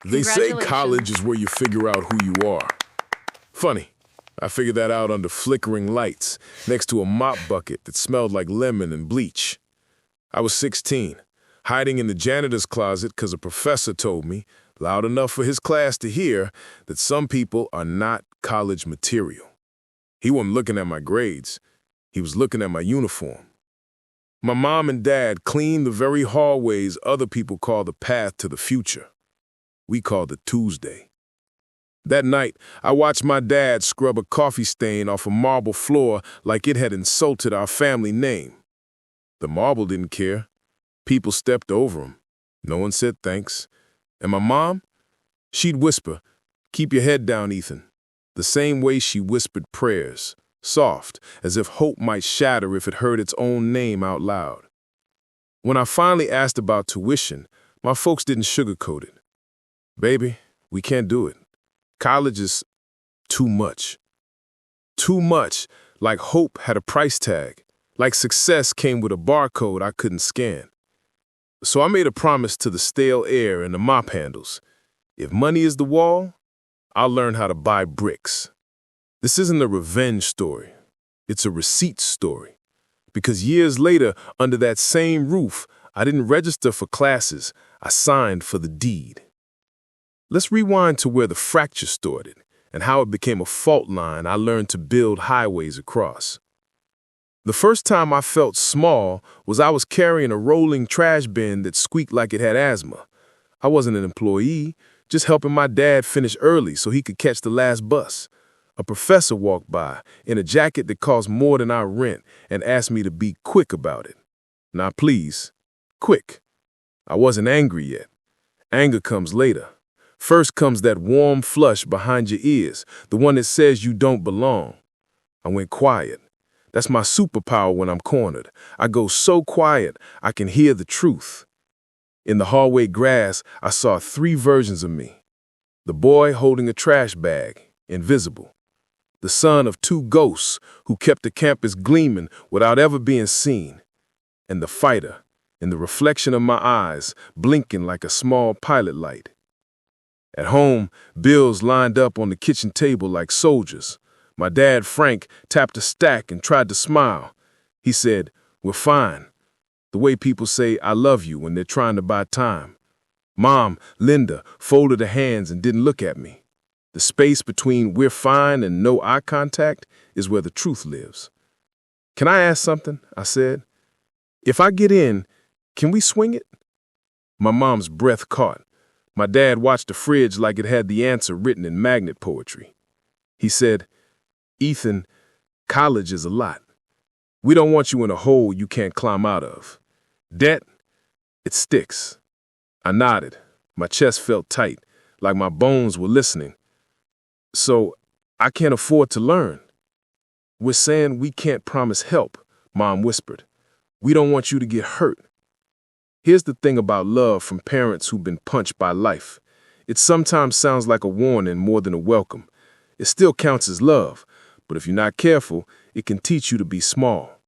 They say college Congratulations. is where you figure out who you are. Funny, I figured that out under flickering lights next to a mop bucket that smelled like lemon and bleach. I was 16, hiding in the janitor's closet because a professor told me, loud enough for his class to hear, that some people are not college material. He wasn't looking at my grades. He was looking at my uniform. My mom and dad cleaned the very hallways other people call the path to the future. We called it Tuesday. That night, I watched my dad scrub a coffee stain off a marble floor like it had insulted our family name. The marble didn't care. People stepped over him. No one said thanks. And my mom? She'd whisper, "Keep your head down, Ethan," the same way she whispered prayers, soft, as if hope might shatter if it heard its own name out loud. When I finally asked about tuition, my folks didn't sugarcoat it. "Baby, we can't do it. College is too much." Too much, like hope had a price tag, like success came with a barcode I couldn't scan. So I made a promise to the stale air and the mop handles. If money is the wall, I'll learn how to buy bricks. This isn't a revenge story. It's a receipt story. Because years later, under that same roof, I didn't register for classes. I signed for the deed. Let's rewind to where the fracture started and how it became a fault line I learned to build highways across. The first time I felt small was I was carrying a rolling trash bin that squeaked like it had asthma. I wasn't an employee, just helping my dad finish early so he could catch the last bus. A professor walked by in a jacket that cost more than our rent and asked me to be quick about it. Now please, quick. I wasn't angry yet. Anger comes later. First comes that warm flush behind your ears, the one that says you don't belong. I went quiet. That's my superpower when I'm cornered. I go so quiet I can hear the truth. In the hallway grass, I saw 3 versions of me. The boy holding a trash bag, invisible. The son of 2 ghosts who kept the campus gleaming without ever being seen. And the fighter, in the reflection of my eyes, blinking like a small pilot light. At home, bills lined up on the kitchen table like soldiers. My dad, Frank, tapped a stack and tried to smile. He said, "We're fine," the way people say "I love you" when they're trying to buy time. Mom, Linda, folded her hands and didn't look at me. The space between "we're fine" and no eye contact is where the truth lives. "Can I ask something?" I said. "If I get in, can we swing it?" My mom's breath caught. My dad watched the fridge like it had the answer written in magnet poetry. He said, "Ethan, college is a lot. We don't want you in a hole you can't climb out of. Debt, it sticks." I nodded. My chest felt tight, like my bones were listening. "So, I can't afford to learn." "We're saying we can't promise help," Mom whispered. "We don't want you to get hurt." Here's the thing about love from parents who've been punched by life. It sometimes sounds like a warning more than a welcome. It still counts as love, but if you're not careful, it can teach you to be small.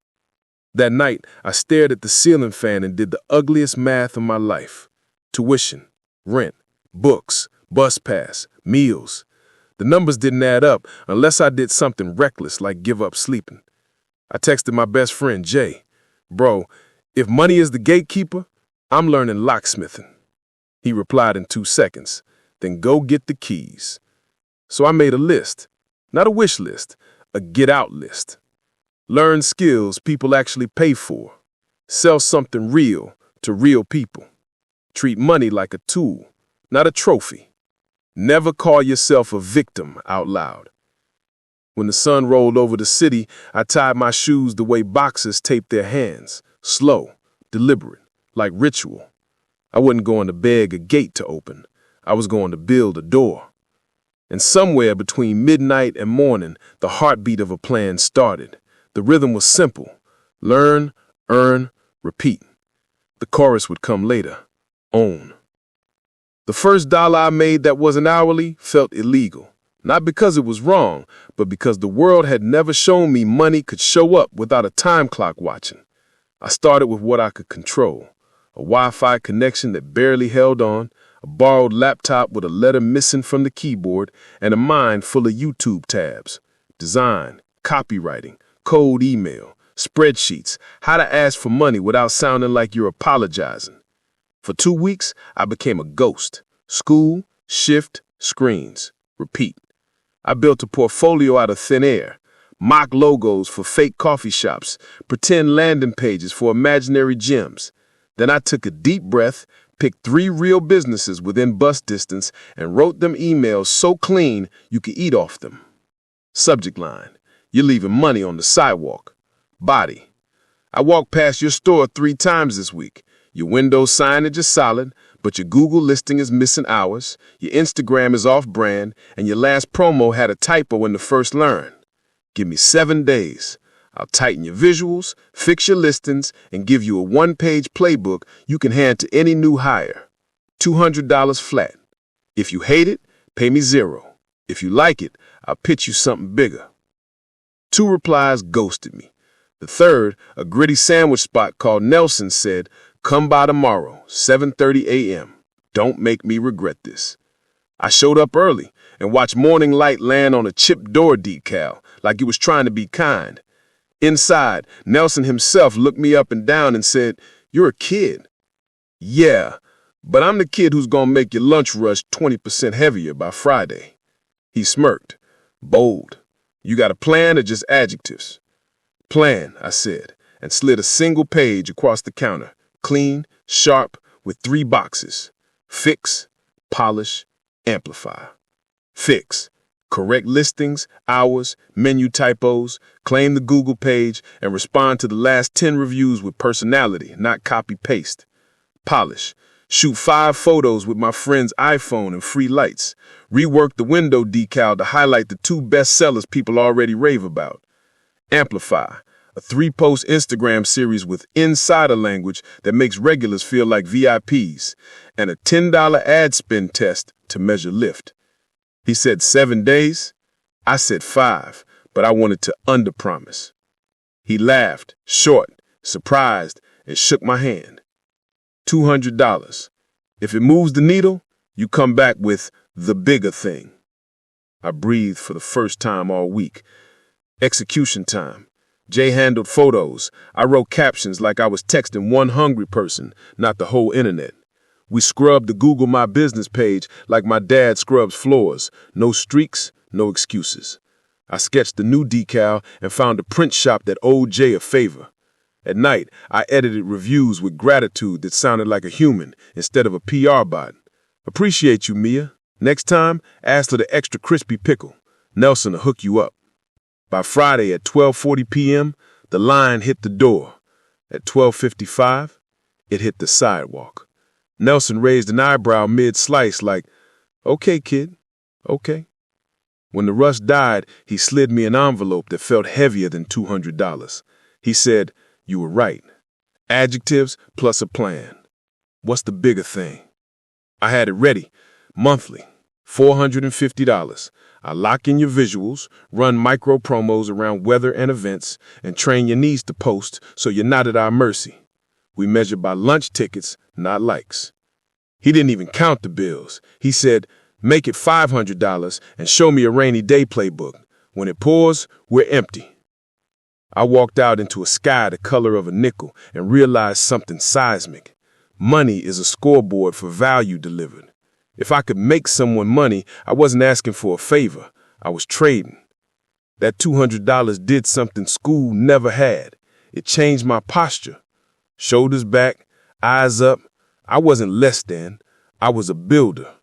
That night, I stared at the ceiling fan and did the ugliest math of my life. Tuition, rent, books, bus pass, meals. The numbers didn't add up unless I did something reckless like give up sleeping. I texted my best friend, Jay. "Bro, if money is the gatekeeper, I'm learning locksmithing." He replied in 2 seconds, "Then go get the keys." So I made a list, not a wish list, a get-out list. Learn skills people actually pay for. Sell something real to real people. Treat money like a tool, not a trophy. Never call yourself a victim out loud. When the sun rolled over the city, I tied my shoes the way boxers tape their hands, slow, deliberate, like ritual. I wasn't going to beg a gate to open. I was going to build a door. And somewhere between midnight and morning, the heartbeat of a plan started. The rhythm was simple. Learn, earn, repeat. The chorus would come later. Own. The first dollar I made that wasn't hourly felt illegal. Not because it was wrong, but because the world had never shown me money could show up without a time clock watching. I started with what I could control. A Wi-Fi connection that barely held on, a borrowed laptop with a letter missing from the keyboard, and a mind full of YouTube tabs. Design, copywriting, code email, spreadsheets, how to ask for money without sounding like you're apologizing. For 2 weeks, I became a ghost. School, shift, screens, repeat. I built a portfolio out of thin air. Mock logos for fake coffee shops, pretend landing pages for imaginary gyms. Then I took a deep breath, picked 3 real businesses within bus distance, and wrote them emails so clean you could eat off them. Subject line: you're leaving money on the sidewalk. Body: I walked past your store 3 times this week. Your window signage is solid, but your Google listing is missing hours, your Instagram is off-brand, and your last promo had a typo in the first line. Give me 7 days. I'll tighten your visuals, fix your listings, and give you a 1-page playbook you can hand to any new hire. $200 flat. If you hate it, pay me $0. If you like it, I'll pitch you something bigger. 2 replies ghosted me. The third, a gritty sandwich spot called Nelson, said, "Come by tomorrow, 7:30 a.m. Don't make me regret this." I showed up early and watched morning light land on a chipped door decal like it was trying to be kind. Inside, Nelson himself looked me up and down and said, "You're a kid." "Yeah, but I'm the kid who's gonna make your lunch rush 20% heavier by Friday." He smirked. Bold. "You got a plan or just adjectives?" "Plan," I said, and slid a single page across the counter, clean, sharp, with 3 boxes. Fix, polish, amplify. Fix: correct listings, hours, menu typos, claim the Google page, and respond to the last 10 reviews with personality, not copy-paste. Polish: shoot 5 photos with my friend's iPhone and free lights. Rework the window decal to highlight the 2 best sellers people already rave about. Amplify: a 3-post Instagram series with insider language that makes regulars feel like VIPs, and a $10 ad spend test to measure lift. He said 7 days. I said 5, but I wanted to underpromise. He laughed, short, surprised, and shook my hand. $200. If it moves the needle, you come back with the bigger thing. I breathed for the first time all week. Execution time. Jay handled photos. I wrote captions like I was texting one hungry person, not the whole internet. We scrubbed the Google My Business page like my dad scrubs floors. No streaks, no excuses. I sketched the new decal and found a print shop that owed Jay a favor. At night, I edited reviews with gratitude that sounded like a human instead of a PR bot. "Appreciate you, Mia. Next time, ask for the extra crispy pickle. Nelson will hook you up." By Friday at 12:40 p.m., the line hit the door. At 12:55, it hit the sidewalk. Nelson raised an eyebrow mid-slice like, "Okay, kid, okay." When the rush died, he slid me an envelope that felt heavier than $200. He said, "You were right. Adjectives plus a plan. What's the bigger thing?" I had it ready. Monthly, $450. I lock in your visuals, run micro promos around weather and events, and train your knees to post so you're not at our mercy. We measure by lunch tickets, not likes. He didn't even count the bills. He said, "Make it $500 and show me a rainy day playbook. When it pours, we're empty." I walked out into a sky the color of a nickel and realized something seismic. Money is a scoreboard for value delivered. If I could make someone money, I wasn't asking for a favor. I was trading. That $200 did something school never had. It changed my posture. Shoulders back, eyes up. I wasn't less than. I was a builder.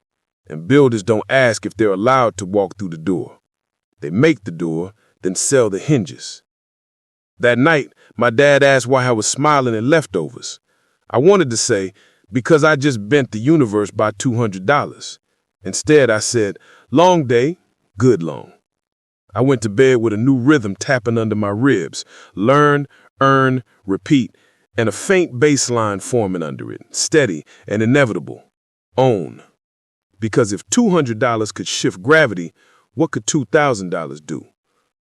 And builders don't ask if they're allowed to walk through the door. They make the door, then sell the hinges. That night, my dad asked why I was smiling at leftovers. I wanted to say, because I just bent the universe by $200. Instead, I said, long day, good long. I went to bed with a new rhythm tapping under my ribs. Learn, earn, repeat, and a faint bass line forming under it, steady and inevitable. Own. Because if $200 could shift gravity, what could $2,000 do?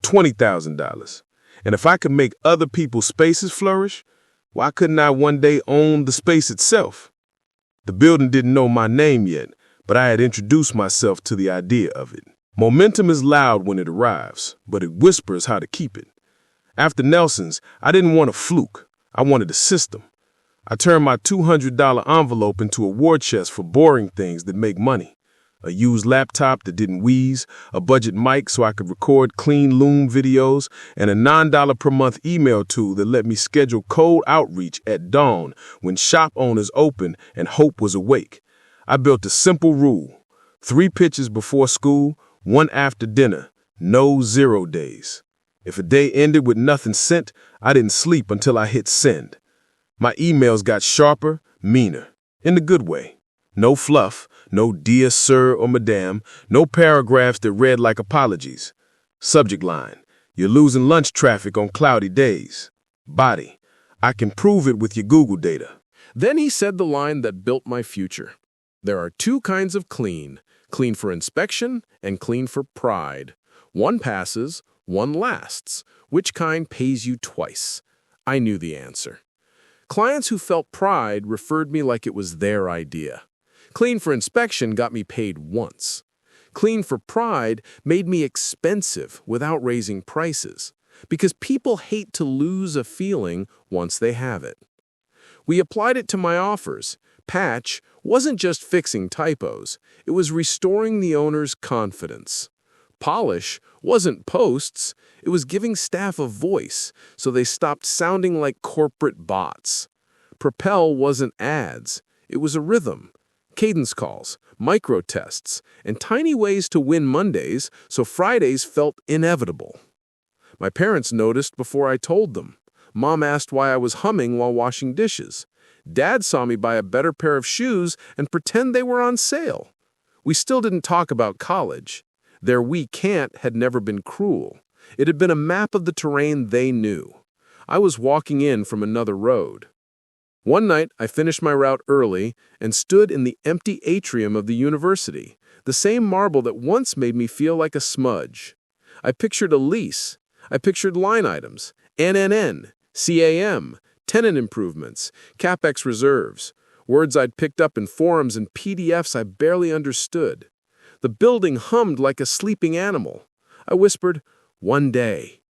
$20,000. And if I could make other people's spaces flourish, why couldn't I one day own the space itself? The building didn't know my name yet, but I had introduced myself to the idea of it. Momentum is loud when it arrives, but it whispers how to keep it. After Nelson's, I didn't want a fluke. I wanted a system. I turned my $200 envelope into a war chest for boring things that make money. A used laptop that didn't wheeze, a budget mic so I could record clean Loom videos, and a $9 per month email tool that let me schedule cold outreach at dawn when shop owners opened and hope was awake. I built a simple rule: 3 pitches before school, 1 after dinner, no 0 days. If a day ended with nothing sent, I didn't sleep until I hit send. My emails got sharper, meaner, in the good way. No fluff, no dear sir or madam, no paragraphs that read like apologies. Subject line: you're losing lunch traffic on cloudy days. Body: I can prove it with your Google data. Then he said the line that built my future. There are 2 kinds of clean: clean for inspection and clean for pride. One passes, one lasts. Which kind pays you twice? I knew the answer. Clients who felt pride referred me like it was their idea. Clean for inspection got me paid once. Clean for pride made me expensive without raising prices, because people hate to lose a feeling once they have it. We applied it to my offers. Patch wasn't just fixing typos, it was restoring the owner's confidence. Polish wasn't posts, it was giving staff a voice so they stopped sounding like corporate bots. Propel wasn't ads, it was a rhythm. Cadence calls, micro tests, and tiny ways to win Mondays so Fridays felt inevitable. My parents noticed before I told them. Mom asked why I was humming while washing dishes. Dad saw me buy a better pair of shoes and pretend they were on sale. We still didn't talk about college. Their "we can't" had never been cruel. It had been a map of the terrain they knew. I was walking in from another road. One night, I finished my route early and stood in the empty atrium of the university, the same marble that once made me feel like a smudge. I pictured a lease. I pictured line items: NNN, CAM, tenant improvements, CapEx reserves, words I'd picked up in forums and PDFs I barely understood. The building hummed like a sleeping animal. I whispered, "One day."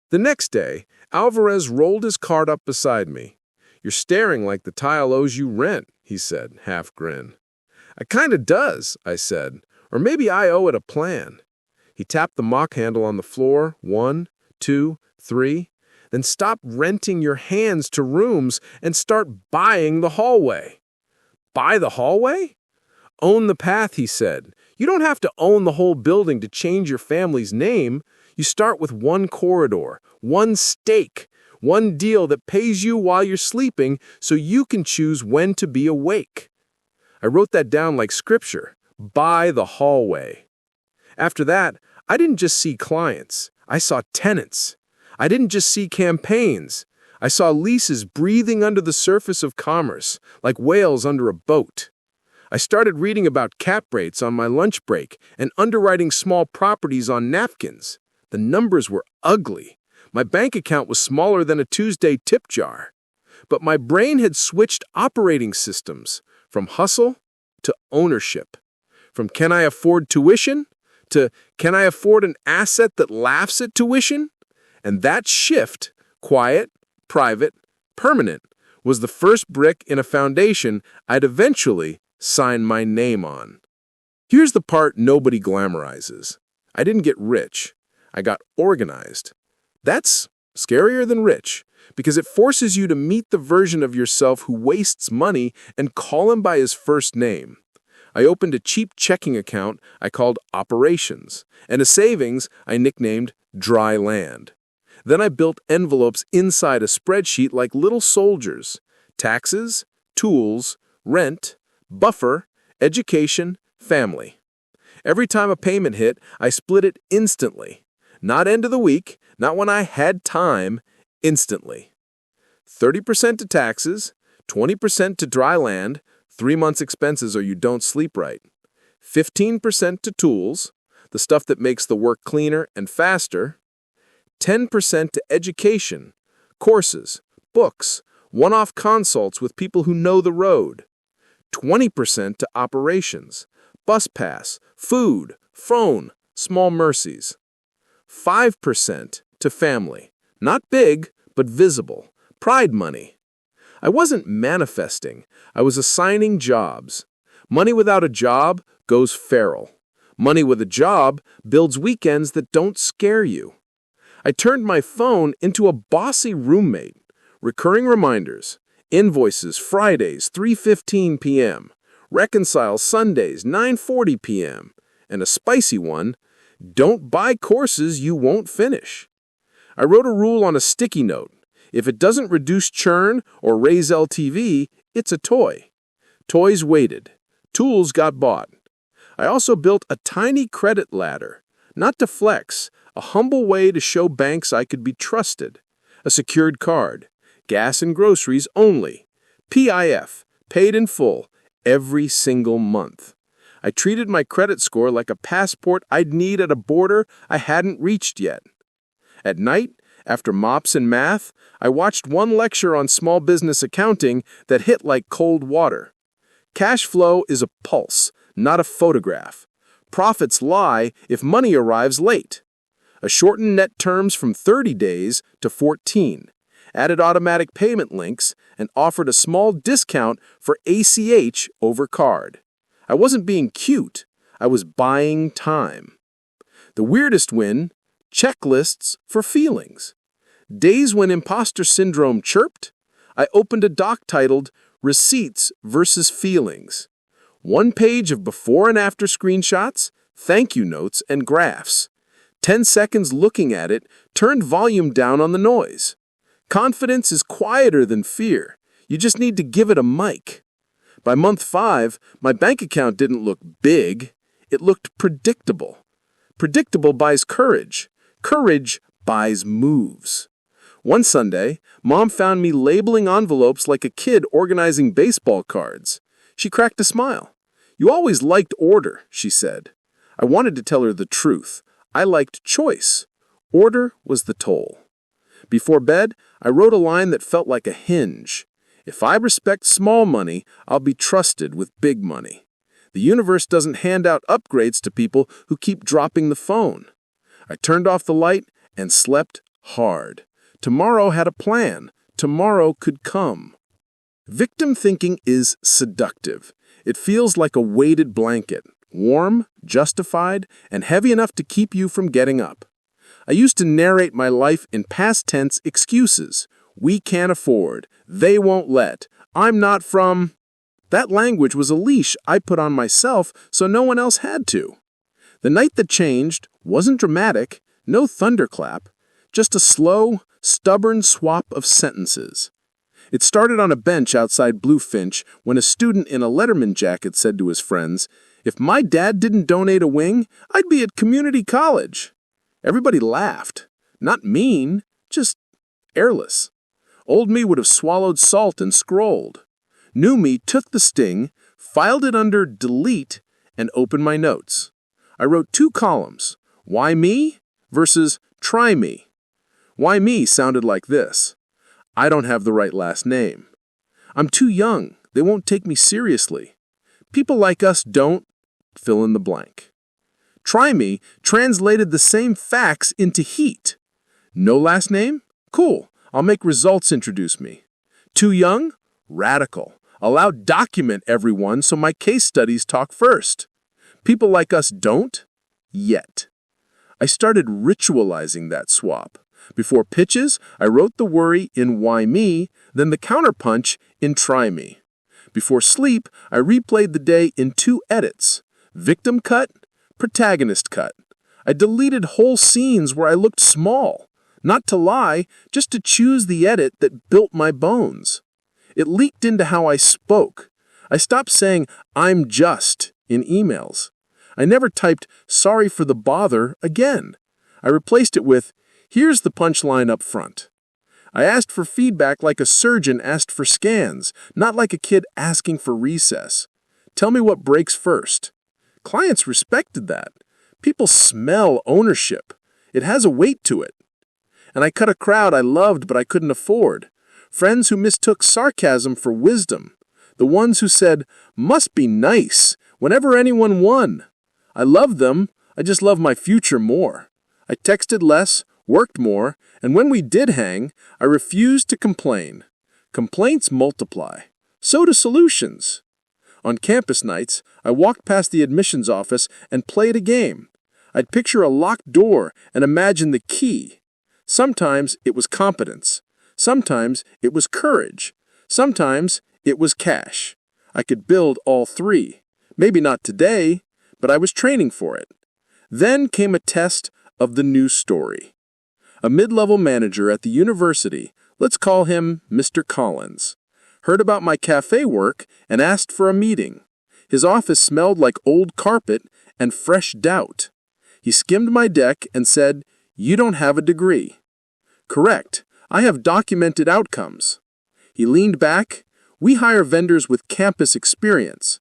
The next day, Alvarez rolled his cart up beside me. "You're staring like the tile owes you rent," he said, half grin. "It kinda does," I said, "or maybe I owe it a plan." He tapped the mock handle on the floor, 1, 2, 3, then stop renting your hands to rooms and start buying the hallway. Buy the hallway? Own the path, he said. You don't have to own the whole building to change your family's name. You start with 1 corridor, 1 stake, 1 deal that pays you while you're sleeping so you can choose when to be awake. I wrote that down like scripture. Buy the hallway. After that, I didn't just see clients. I saw tenants. I didn't just see campaigns. I saw leases breathing under the surface of commerce, like whales under a boat. I started reading about cap rates on my lunch break and underwriting small properties on napkins. The numbers were ugly. My bank account was smaller than a Tuesday tip jar. But my brain had switched operating systems from hustle to ownership. From can I afford tuition to can I afford an asset that laughs at tuition? And that shift, quiet, private, permanent, was the first brick in a foundation I'd eventually sign my name on. Here's the part nobody glamorizes. I didn't get rich. I got organized. That's scarier than rich, because it forces you to meet the version of yourself who wastes money and call him by his first name. I opened a cheap checking account I called Operations, and a savings I nicknamed Dry Land. Then I built envelopes inside a spreadsheet like little soldiers: taxes, tools, rent, buffer, education, family. Every time a payment hit, I split it instantly. Not end of the week, not when I had time, instantly. 30% to taxes, 20% to dry land, 3 months expenses or you don't sleep right. 15% to tools, the stuff that makes the work cleaner and faster. 10% to education, courses, books, one-off consults with people who know the road. 20% to operations, bus pass, food, phone, small mercies. 5% to family, not big, but visible, pride money. I wasn't manifesting, I was assigning jobs. Money without a job goes feral. Money with a job builds weekends that don't scare you. I turned my phone into a bossy roommate. Recurring reminders, invoices Fridays 3:15 p.m., reconcile Sundays 9:40 p.m., and a spicy one, don't buy courses you won't finish. I wrote a rule on a sticky note. If it doesn't reduce churn or raise LTV, it's a toy. Toys waited. Tools got bought. I also built a tiny credit ladder, not to flex, a humble way to show banks I could be trusted. A secured card, gas and groceries only, PIF, paid in full, every single month. I treated my credit score like a passport I'd need at a border I hadn't reached yet. At night, after mops and math, I watched one lecture on small business accounting that hit like cold water. Cash flow is a pulse, not a photograph. Profits lie if money arrives late. A shortened net terms from 30 days to 14, added automatic payment links, and offered a small discount for ACH over card. I wasn't being cute, I was buying time. The weirdest win, checklists for feelings. Days when imposter syndrome chirped, I opened a doc titled Receipts versus Feelings. 1 page of before and after screenshots, thank you notes, and graphs. 10 seconds looking at it turned volume down on the noise. Confidence is quieter than fear. You just need to give it a mic. By month 5, my bank account didn't look big. It looked predictable. Predictable buys courage. Courage buys moves. One Sunday, Mom found me labeling envelopes like a kid organizing baseball cards. She cracked a smile. "You always liked order," she said. I wanted to tell her the truth. I liked choice. Order was the toll. Before bed, I wrote a line that felt like a hinge. If I respect small money, I'll be trusted with big money. The universe doesn't hand out upgrades to people who keep dropping the phone. I turned off the light and slept hard. Tomorrow had a plan. Tomorrow could come. Victim thinking is seductive. It feels like a weighted blanket, warm, justified, and heavy enough to keep you from getting up. I used to narrate my life in past tense excuses. We can't afford. They won't let. I'm not from... That language was a leash I put on myself so no one else had to. The night that changed wasn't dramatic, no thunderclap, just a slow, stubborn swap of sentences. It started on a bench outside Bluefinch when a student in a Letterman jacket said to his friends, "If my dad didn't donate a wing, I'd be at community college." Everybody laughed. Not mean, just airless. Old me would have swallowed salt and scrolled. New me took the sting, filed it under delete, and opened my notes. I wrote 2 columns, why me versus try me. Why me sounded like this. I don't have the right last name. I'm too young. They won't take me seriously. People like us don't fill in the blank. Try me translated the same facts into heat. No last name? Cool. I'll make results introduce me. Too young? Radical. Allow document everyone so my case studies talk first. People like us don't? Yet. I started ritualizing that swap. Before pitches, I wrote the worry in why me, then the counterpunch in try me. Before sleep, I replayed the day in 2 edits. Victim cut, protagonist cut. I deleted whole scenes where I looked small. Not to lie, just to choose the edit that built my bones. It leaked into how I spoke. I stopped saying, "I'm just," in emails. I never typed, "sorry for the bother," again. I replaced it with, "here's the punchline up front." I asked for feedback like a surgeon asked for scans, not like a kid asking for recess. Tell me what breaks first. Clients respected that. People smell ownership. It has a weight to it. And I cut a crowd I loved but I couldn't afford. Friends who mistook sarcasm for wisdom. The ones who said, "Must be nice," whenever anyone won. I loved them, I just love my future more. I texted less, worked more, and when we did hang, I refused to complain. Complaints multiply. So do solutions. On campus nights, I walked past the admissions office and played a game. I'd picture a locked door and imagine the key. Sometimes it was competence. Sometimes it was courage. Sometimes it was cash. I could build all three. Maybe not today, but I was training for it. Then came a test of the new story. A mid-level manager at the university, let's call him Mr. Collins, heard about my cafe work and asked for a meeting. His office smelled like old carpet and fresh doubt. He skimmed my deck and said, "You don't have a degree." "Correct. I have documented outcomes." He leaned back. "We hire vendors with campus experience."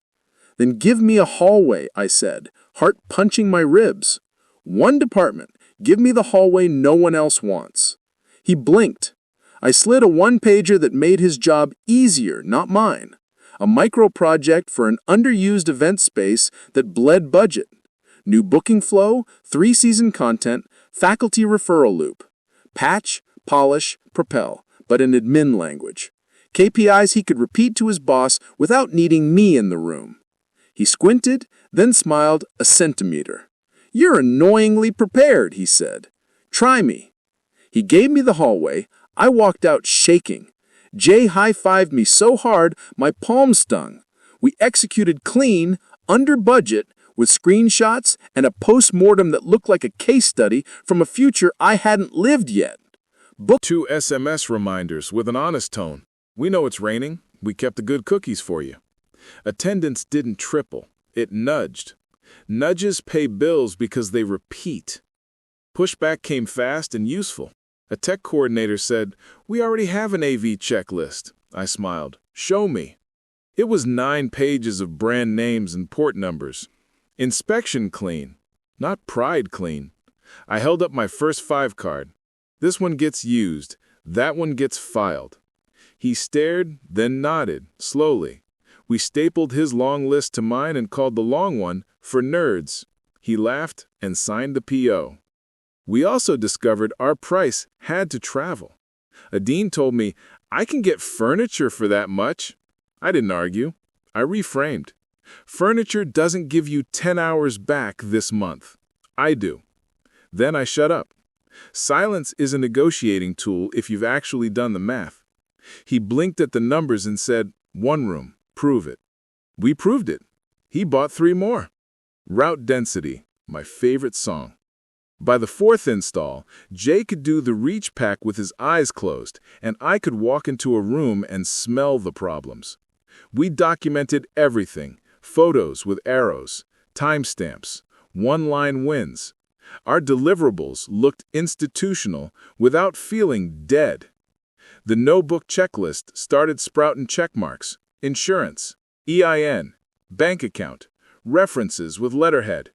"Then give me a hallway," I said, heart punching my ribs. "One department. Give me the hallway no one else wants." He blinked. I slid a one-pager that made his job easier, not mine. A micro project for an underused event space that bled budget. New booking flow, 3-season content, faculty referral loop. Patch, polish, propel, but in admin language. KPIs he could repeat to his boss without needing me in the room. He squinted, then smiled a centimeter. "You're annoyingly prepared," he said. "Try me." He gave me the hallway. I walked out shaking. Jay high-fived me so hard my palms stung. We executed clean, under budget, with screenshots and a post-mortem that looked like a case study from a future I hadn't lived yet. Book 2 SMS reminders with an honest tone. "We know it's raining. We kept the good cookies for you." Attendance didn't triple. It nudged. Nudges pay bills because they repeat. Pushback came fast and useful. A tech coordinator said, "We already have an AV checklist." I smiled. "Show me." It was 9 pages of brand names and port numbers. Inspection clean, not pride clean. I held up my first 5 card. "This one gets used. That one gets filed." He stared, then nodded, slowly. We stapled his long list to mine and called the long one for nerds. He laughed and signed the PO. We also discovered our price had to travel. A dean told me, "I can get furniture for that much." I didn't argue. I reframed. "Furniture doesn't give you 10 hours back this month. I do." Then I shut up. Silence is a negotiating tool if you've actually done the math. He blinked at the numbers and said, "1 room, prove it." We proved it. He bought 3 more. Route density, my favorite song. By the 4th install, Jay could do the reach pack with his eyes closed, and I could walk into a room and smell the problems. We documented everything, photos with arrows, timestamps, one-line wins. Our deliverables looked institutional without feeling dead. The no-book checklist started sprouting checkmarks, insurance, EIN, bank account, references with letterhead.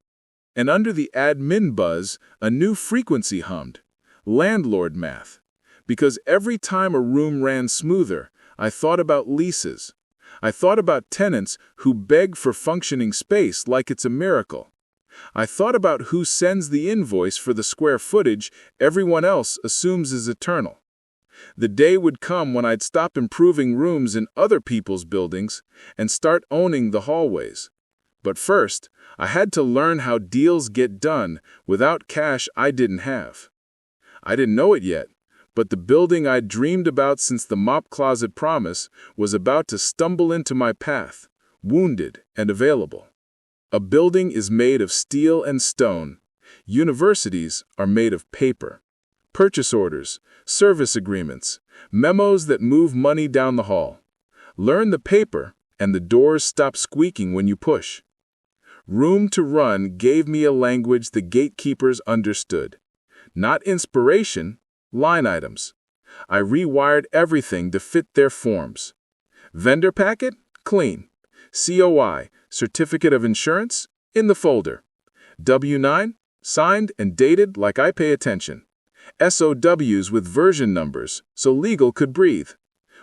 And under the admin buzz, a new frequency hummed, landlord math. Because every time a room ran smoother, I thought about leases. I thought about tenants who beg for functioning space like it's a miracle. I thought about who sends the invoice for the square footage everyone else assumes is eternal. The day would come when I'd stop improving rooms in other people's buildings and start owning the hallways. But first, I had to learn how deals get done without cash I didn't have. I didn't know it yet, but the building I'd dreamed about since the mop closet promise was about to stumble into my path, wounded and available. A building is made of steel and stone. Universities are made of paper. Purchase orders, service agreements, memos that move money down the hall. Learn the paper, and the doors stop squeaking when you push. Room to Run gave me a language the gatekeepers understood. Not inspiration, line items. I rewired everything to fit their forms. Vendor packet? Clean. COI, Certificate of Insurance? In the folder. W-9? Signed and dated like I pay attention. SOWs with version numbers, so legal could breathe.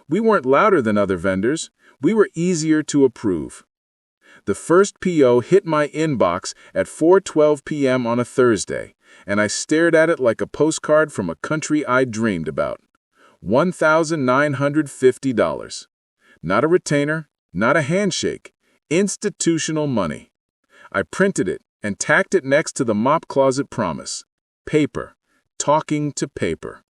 We weren't louder than other vendors. We were easier to approve. The first PO hit my inbox at 4:12 p.m. on a Thursday, and I stared at it like a postcard from a country I dreamed about. $1,950. Not a retainer, not a handshake. Institutional money. I printed it and tacked it next to the mop closet promise. Paper. Talking to paper.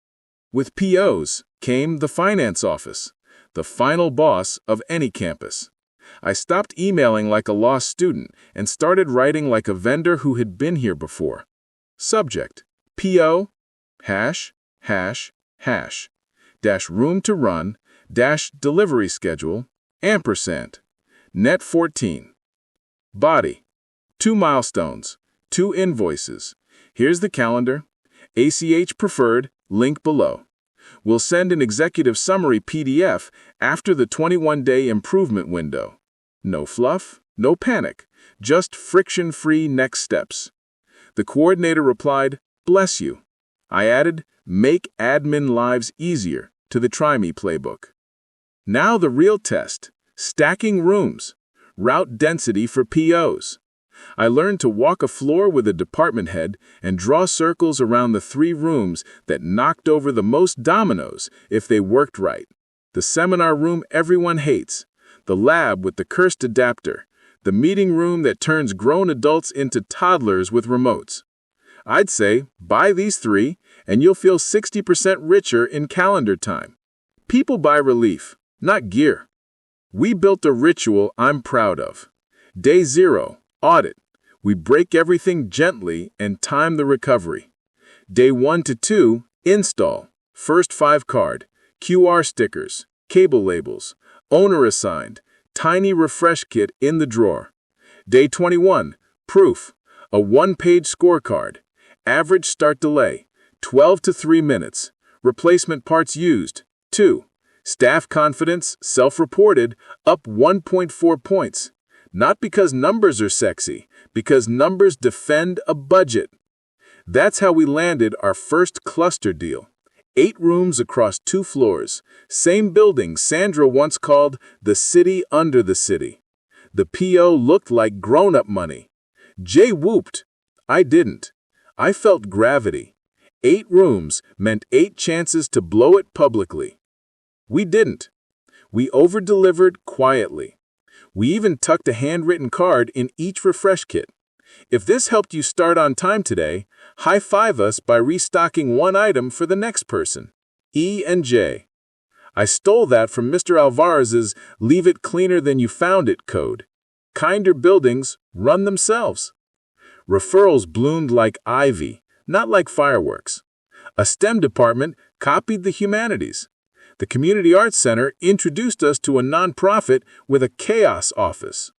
With POs came the finance office, the final boss of any campus. I stopped emailing like a lost student and started writing like a vendor who had been here before. Subject: PO, hash, hash, hash, dash room to run, dash delivery schedule, ampersand, net 14. Body: 2 milestones, 2 invoices. Here's the calendar. ACH preferred, link below. We'll send an executive summary PDF after the 21-day improvement window. No fluff, no panic, just friction-free next steps. The coordinator replied, "Bless you." I added, "Make admin lives easier," to the Try Me playbook. Now the real test: stacking rooms, route density for POs. I learned to walk a floor with a department head and draw circles around the 3 rooms that knocked over the most dominoes if they worked right. The seminar room everyone hates, the lab with the cursed adapter, the meeting room that turns grown adults into toddlers with remotes. I'd say, buy these 3 and you'll feel 60% richer in calendar time. People buy relief, not gear. We built a ritual I'm proud of. Day 0. Audit. We break everything gently and time the recovery. Day 1 to 2, install. First 5 card, QR stickers, cable labels, owner assigned, tiny refresh kit in the drawer. Day 21, proof. A 1-page scorecard. Average start delay, 12 to 3 minutes. Replacement parts used, 2. Staff confidence, self-reported, up 1.4 points. Not because numbers are sexy, because numbers defend a budget. That's how we landed our first cluster deal. 8 rooms across 2 floors. Same building Sandra once called the city under the city. The PO looked like grown-up money. Jay whooped. I didn't. I felt gravity. 8 rooms meant 8 chances to blow it publicly. We didn't. We over-delivered quietly. We even tucked a handwritten card in each refresh kit. If this helped you start on time today, high-five us by restocking 1 item for the next person. E and J. I stole that from Mr. Alvarez's "Leave it cleaner than you found it" code. Kinder buildings run themselves. Referrals bloomed like ivy, not like fireworks. A STEM department copied the humanities. The Community Arts Center introduced us to a nonprofit with a chaos office.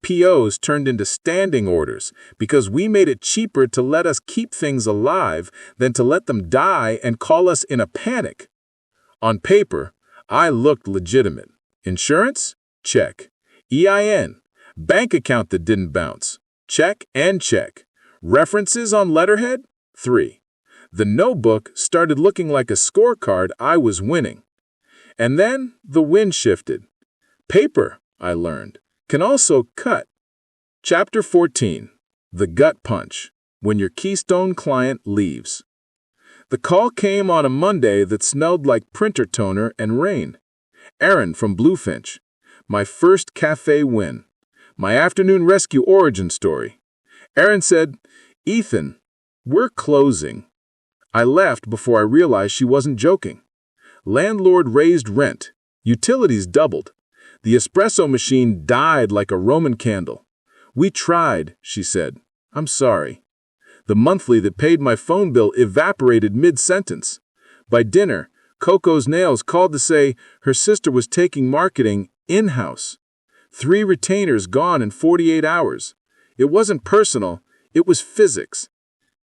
POs turned into standing orders because we made it cheaper to let us keep things alive than to let them die and call us in a panic. On paper, I looked legitimate. Insurance? Check. EIN. Bank account that didn't bounce. Check and check. References on letterhead? 3. The notebook started looking like a scorecard I was winning. And then the wind shifted. Paper, I learned, can also cut. Chapter 14. The Gut Punch. When your keystone client leaves. The call came on a Monday that smelled like printer toner and rain. Aaron from Bluefinch. My first cafe win. My afternoon rescue origin story. Aaron said, "Ethan, we're closing." I laughed before I realized she wasn't joking. Landlord raised rent. Utilities doubled. The espresso machine died like a Roman candle. "We tried," she said. "I'm sorry." The monthly that paid my phone bill evaporated mid-sentence. By dinner, Coco's Nails called to say her sister was taking marketing in-house. 3 retainers gone in 48 hours. It wasn't personal, it was physics.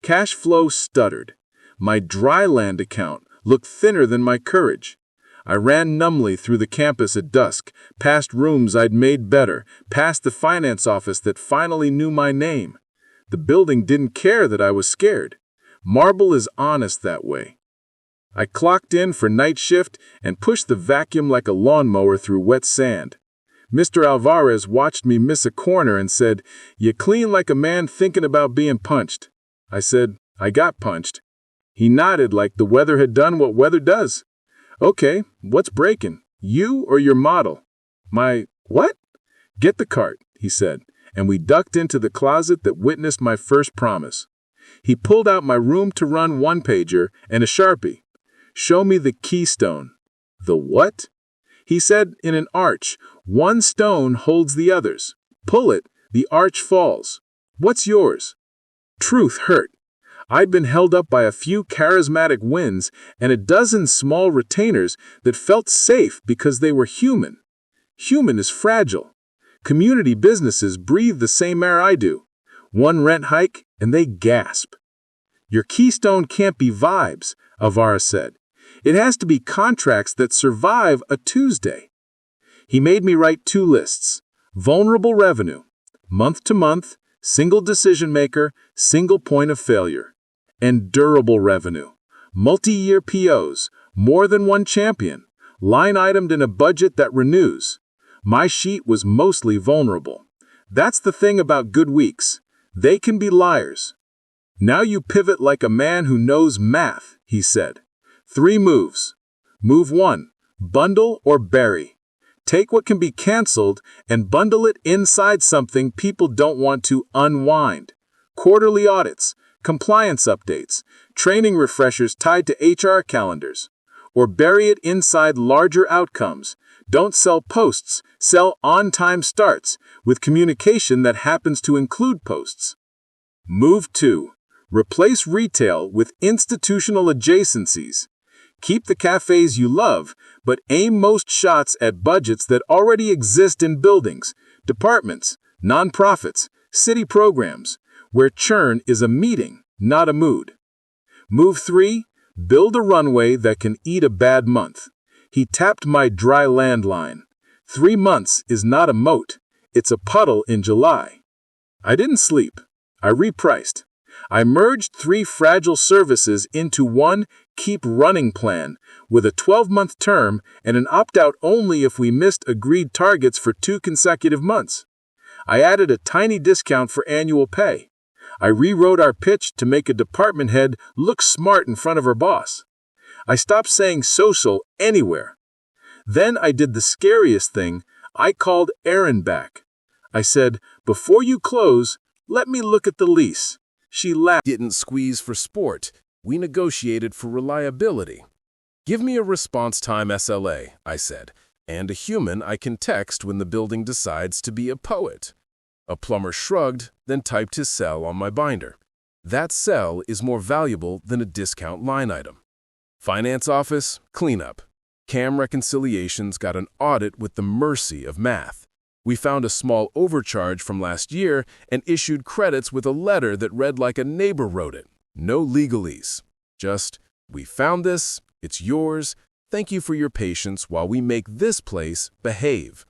Cash flow stuttered. My dryland account looked thinner than my courage. I ran numbly through the campus at dusk, past rooms I'd made better, past the finance office that finally knew my name. The building didn't care that I was scared. Marble is honest that way. I clocked in for night shift and pushed the vacuum like a lawnmower through wet sand. Mr. Alvarez watched me miss a corner and said, "You clean like a man thinking about being punched." I said, "I got punched." He nodded like the weather had done what weather does. "Okay, what's breaking? You or your model?" "My what?" "Get the cart," he said, and we ducked into the closet that witnessed my first promise. He pulled out my room-to-run one-pager and a Sharpie. "Show me the keystone." "The what?" He said in an arch, "One stone holds the others. Pull it, the arch falls." "What's yours?" Truth hurt. I'd been held up by a few charismatic winds and a dozen small retainers that felt safe because they were human. Human is fragile. Community businesses breathe the same air I do. One rent hike, and they gasp. "Your keystone can't be vibes," Alvara said. "It has to be contracts that survive a Tuesday." He made me write 2 lists. Vulnerable revenue, month to month, single decision maker, single point of failure. And durable revenue, multi-year POs, more than one champion, line itemed in a budget that renews. My sheet was mostly vulnerable. That's the thing about good weeks. They can be liars. "Now you pivot like a man who knows math," he said. 3 moves. Move 1, bundle or bury. Take what can be canceled and bundle it inside something people don't want to unwind. Quarterly audits, compliance updates, training refreshers tied to HR calendars. Or bury it inside larger outcomes. Don't sell posts, sell on-time starts, with communication that happens to include posts. Move 2. Replace retail with institutional adjacencies. Keep the cafes you love, but aim most shots at budgets that already exist in buildings, departments, nonprofits, city programs, where churn is a meeting, not a mood. Move 3. Build a runway that can eat a bad month. He tapped my dry landline. 3 months is not a moat. It's a puddle in July. I didn't sleep. I repriced. I merged 3 fragile services into one keep running plan with a 12-month term and an opt-out only if we missed agreed targets for 2 consecutive months. I added a tiny discount for annual pay. I rewrote our pitch to make a department head look smart in front of her boss. I stopped saying social anywhere. Then I did the scariest thing. I called Erin back. I said, "Before you close, let me look at the lease." She laughed. Didn't squeeze for sport. We negotiated for reliability. "Give me a response time SLA," I said, "and a human I can text when the building decides to be a poet." A plumber shrugged, then typed his cell on my binder. That cell is more valuable than a discount line item. Finance office, cleanup. CAM reconciliations got an audit with the mercy of math. We found a small overcharge from last year and issued credits with a letter that read like a neighbor wrote it. No legalese. Just, "We found this, it's yours, thank you for your patience while we make this place behave."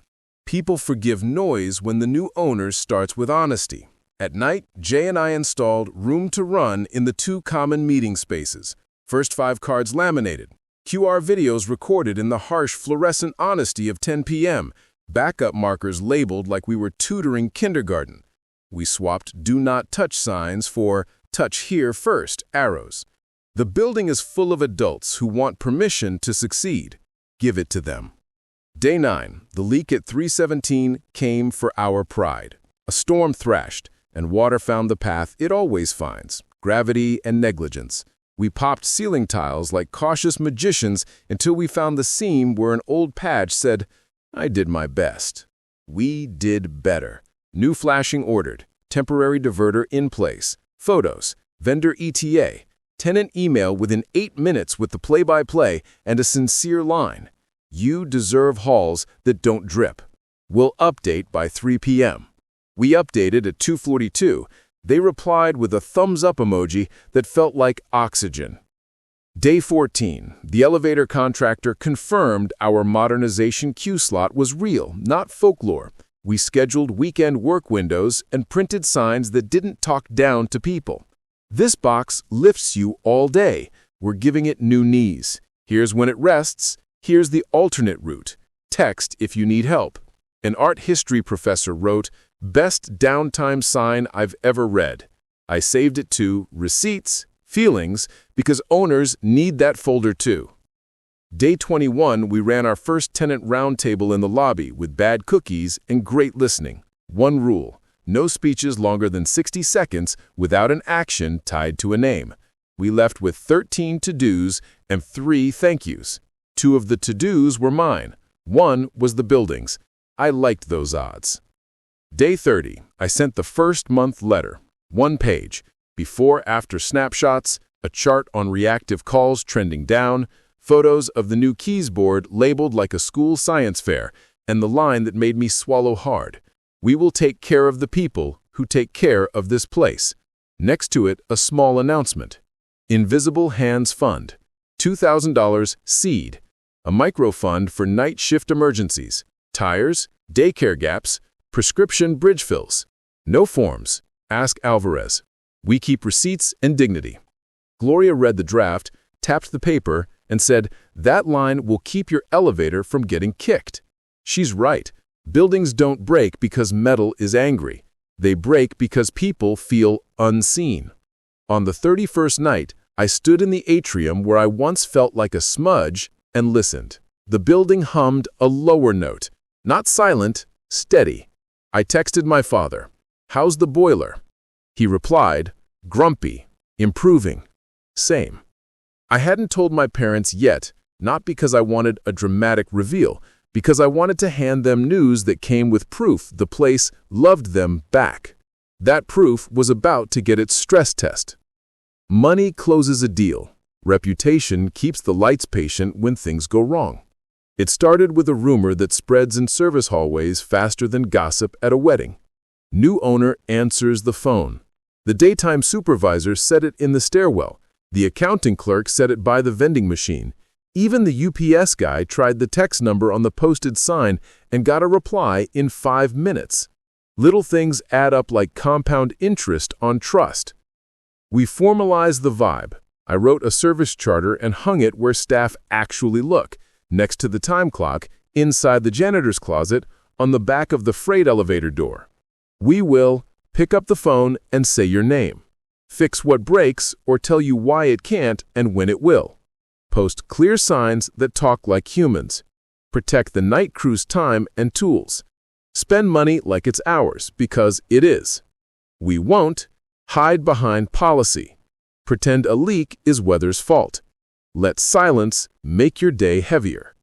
People forgive noise when the new owner starts with honesty. At night, Jay and I installed Room to Run in the 2 common meeting spaces. First 5 cards laminated. QR videos recorded in the harsh fluorescent honesty of 10 p.m. Backup markers labeled like we were tutoring kindergarten. We swapped "Do Not Touch" signs for "Touch Here First" arrows. The building is full of adults who want permission to succeed. Give it to them. Day 9, the leak at 317 came for our pride. A storm thrashed, and water found the path it always finds, gravity and negligence. We popped ceiling tiles like cautious magicians until we found the seam where an old patch said, "I did my best." We did better. New flashing ordered, temporary diverter in place, photos, vendor ETA, tenant email within 8 minutes with the play-by-play and a sincere line. "You deserve halls that don't drip. We'll update by 3 p.m. We updated at 2:42. They replied with a thumbs-up emoji that felt like oxygen. Day 14, the elevator contractor confirmed our modernization queue slot was real, not folklore. We scheduled weekend work windows and printed signs that didn't talk down to people. "This box lifts you all day. We're giving it new knees. Here's when it rests. Here's the alternate route. Text if you need help." An art history professor wrote, "Best downtime sign I've ever read." I saved it to receipts, feelings, because owners need that folder too. Day 21, we ran our first tenant roundtable in the lobby with bad cookies and great listening. One rule: no speeches longer than 60 seconds without an action tied to a name. We left with 13 to-dos and 3 thank yous. 2 of the to-dos were mine. 1 was the building's. I liked those odds. Day 30, I sent the first month letter. 1 page. Before-after snapshots, a chart on reactive calls trending down, photos of the new keys board labeled like a school science fair, and the line that made me swallow hard: "We will take care of the people who take care of this place." Next to it, a small announcement: Invisible Hands Fund, $2,000 seed, a microfund for night shift emergencies, tires, daycare gaps, prescription bridge fills. No forms. Ask Alvarez. We keep receipts and dignity. Gloria read the draft, tapped the paper, and said, "That line will keep your elevator from getting kicked." She's right. Buildings don't break because metal is angry. They break because people feel unseen. On the 31st night, I stood in the atrium where I once felt like a smudge and listened. The building hummed a lower note. Not silent, steady. I texted my father, "How's the boiler?" He replied, "Grumpy, improving, same." I hadn't told my parents yet, not because I wanted a dramatic reveal, because I wanted to hand them news that came with proof the place loved them back. That proof was about to get its stress test. Money closes a deal. Reputation keeps the lights patient when things go wrong. It started with a rumor that spreads in service hallways faster than gossip at a wedding. New owner answers the phone. The daytime supervisor said it in the stairwell. The accounting clerk said it by the vending machine. Even the UPS guy tried the text number on the posted sign and got a reply in 5 minutes. Little things add up like compound interest on trust. We formalized the vibe. I wrote a service charter and hung it where staff actually look, next to the time clock, inside the janitor's closet, on the back of the freight elevator door. We will pick up the phone and say your name. Fix what breaks or tell you why it can't and when it will. Post clear signs that talk like humans. Protect the night crew's time and tools. Spend money like it's ours, because it is. We won't hide behind policy. Pretend a leak is weather's fault. Let silence make your day heavier.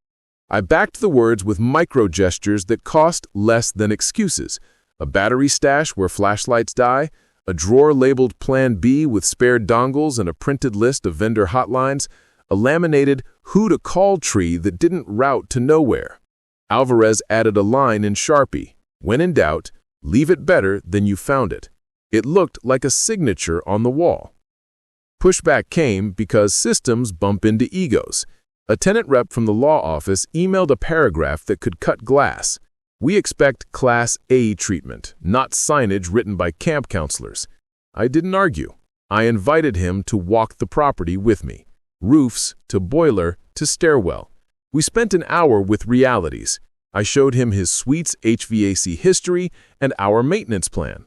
I backed the words with micro gestures that cost less than excuses. A battery stash where flashlights die, a drawer labeled Plan B with spare dongles and a printed list of vendor hotlines, a laminated who to call tree that didn't route to nowhere. Alvarez added a line in Sharpie: "When in doubt, leave it better than you found it." It looked like a signature on the wall. Pushback came because systems bump into egos. A tenant rep from the law office emailed a paragraph that could cut glass. "We expect Class A treatment, not signage written by camp counselors." I didn't argue. I invited him to walk the property with me. Roofs to boiler to stairwell. We spent an hour with realities. I showed him his suite's HVAC history and our maintenance plan.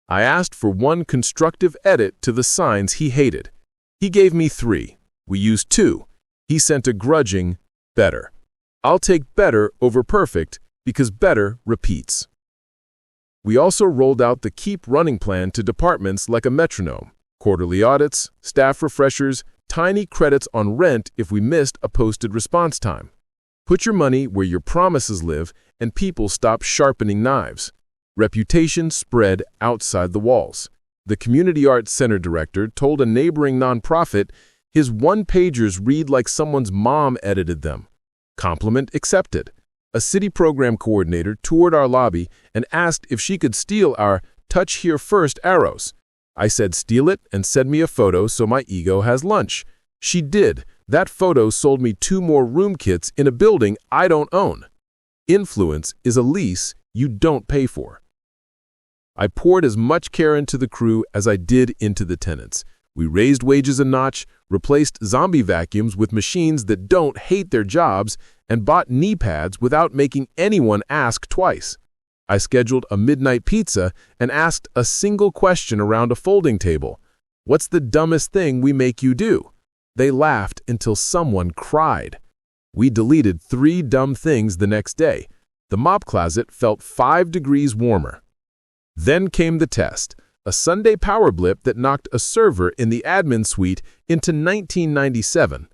I asked for one constructive edit to the signs he hated. He gave me 3. We used 2. He sent a grudging, "better." I'll take better over perfect because better repeats. We also rolled out the keep running plan to departments like a metronome. Quarterly audits, staff refreshers, tiny credits on rent if we missed a posted response time. Put your money where your promises live and people stop sharpening knives. Reputation spread outside the walls. The Community Arts Center director told a neighboring nonprofit his one-pagers read like someone's mom edited them. Compliment accepted. A city program coordinator toured our lobby and asked if she could steal our "touch here first" arrows. I said steal it and send me a photo so my ego has lunch. She did. That photo sold me 2 more room kits in a building I don't own. Influence is a lease you don't pay for. I poured as much care into the crew as I did into the tenants. We raised wages a notch, replaced zombie vacuums with machines that don't hate their jobs, and bought knee pads without making anyone ask twice. I scheduled a midnight pizza and asked a single question around a folding table. What's the dumbest thing we make you do? They laughed until someone cried. We deleted 3 dumb things the next day. The mop closet felt 5 degrees warmer. Then came the test, a Sunday power blip that knocked a server in the admin suite into 1997.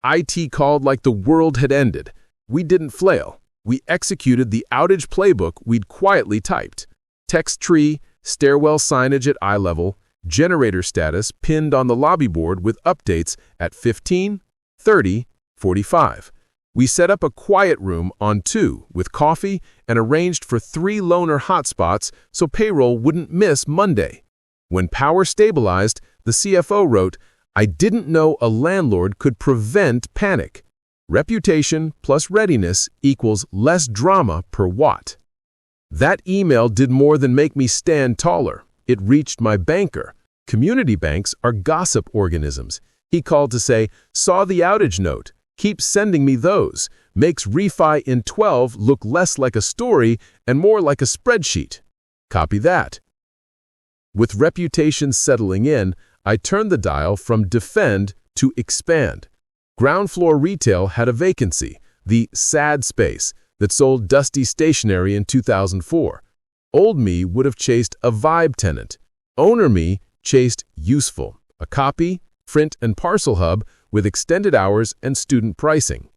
IT called like the world had ended. We didn't flail. We executed the outage playbook we'd quietly typed. Text tree, stairwell signage at eye level, generator status pinned on the lobby board with updates at 15, 30, 45. We set up a quiet room on 2 with coffee and arranged for 3 loaner hotspots so payroll wouldn't miss Monday. When power stabilized, the CFO wrote, "I didn't know a landlord could prevent panic. Reputation plus readiness equals less drama per watt." That email did more than make me stand taller. It reached my banker. Community banks are gossip organisms. He called to say, "Saw the outage note. Keep sending me those. Makes refi in 12 look less like a story and more like a spreadsheet." Copy that. With reputation settling in, I turned the dial from defend to expand. Ground floor retail had a vacancy, the sad space, that sold dusty stationery in 2004. Old me would have chased a vibe tenant. Owner me chased useful, a copy, print and parcel hub with extended hours and student pricing.